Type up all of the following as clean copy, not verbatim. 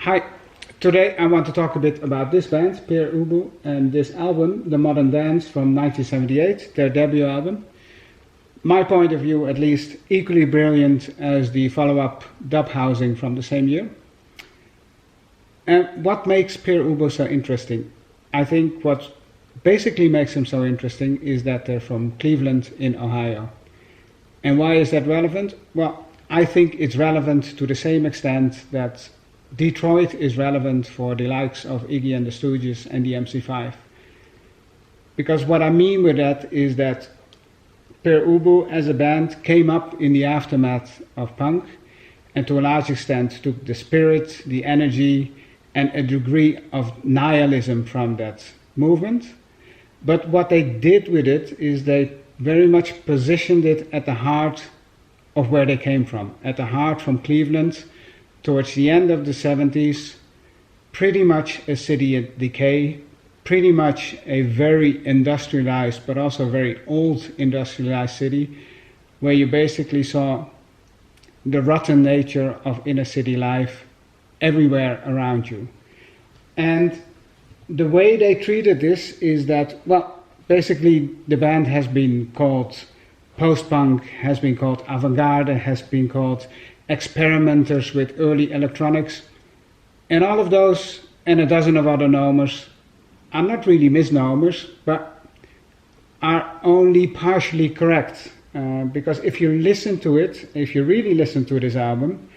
Hi, today I want to talk a bit about this band, Pere Ubu, and this album, The Modern Dance from 1978, their debut album. My point of view, at least, equally brilliant as the follow-up Dub Housing from the same year. And what makes Pere Ubu so interesting? I think what basically makes them so interesting is that they're from Cleveland in Ohio. And why is that relevant? Well, I think it's relevant to the same extent that Detroit is relevant for the likes of Iggy and the Stooges and the MC5. Because what I mean with that is that Pere Ubu as a band came up in the aftermath of punk and to a large extent took the spirit, the energy and a degree of nihilism from that movement. But what they did with it is they very much positioned it at the heart of where they came from, at the heart from Cleveland towards the end of the 70s, pretty much a city in decay, pretty much a very industrialized but also very old industrialized city where you basically saw the rotten nature of inner city life everywhere around you. And the way they treated this is that, well, basically the band has been called post-punk, has been called avant-garde, has been called experimenters with early electronics, and all of those and a dozen of other nomers are not really misnomers, but are only partially correct. Because if you listen to it, if you really listen to this album,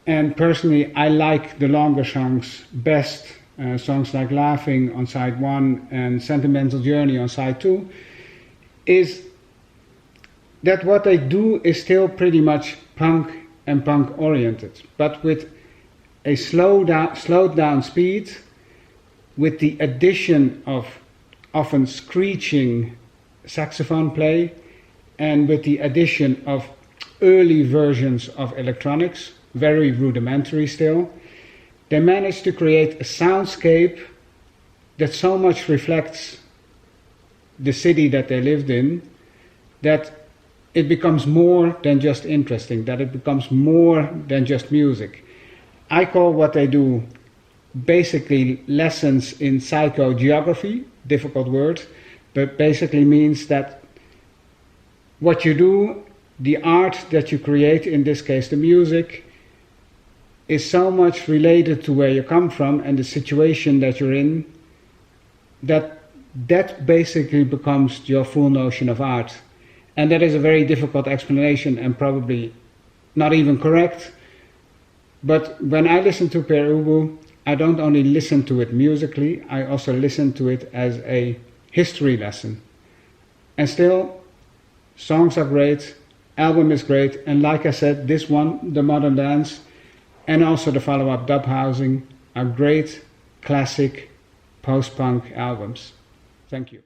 and personally I like the longer songs best, songs like Laughing on side 1 and Sentimental Journey on side 2, is that what they do is still pretty much punk and punk oriented, but with a slowed down speed, with the addition of often screeching saxophone play and with the addition of early versions of electronics, very rudimentary still. They managed to create a soundscape that so much reflects the city that they lived in that it becomes more than just interesting, that it becomes more than just music. I call what they do basically lessons in psychogeography, difficult word, but basically means that what you do, the art that you create, in this case the music, is so much related to where you come from and the situation that you're in, that basically becomes your full notion of art. And that is a very difficult explanation and probably not even correct. But when I listen to Pere Ubu, I don't only listen to it musically, I also listen to it as a history lesson. And still, songs are great, album is great, and like I said, this one, The Modern Dance, and also the follow-up Dub Housing, are great, classic, post-punk albums. Thank you.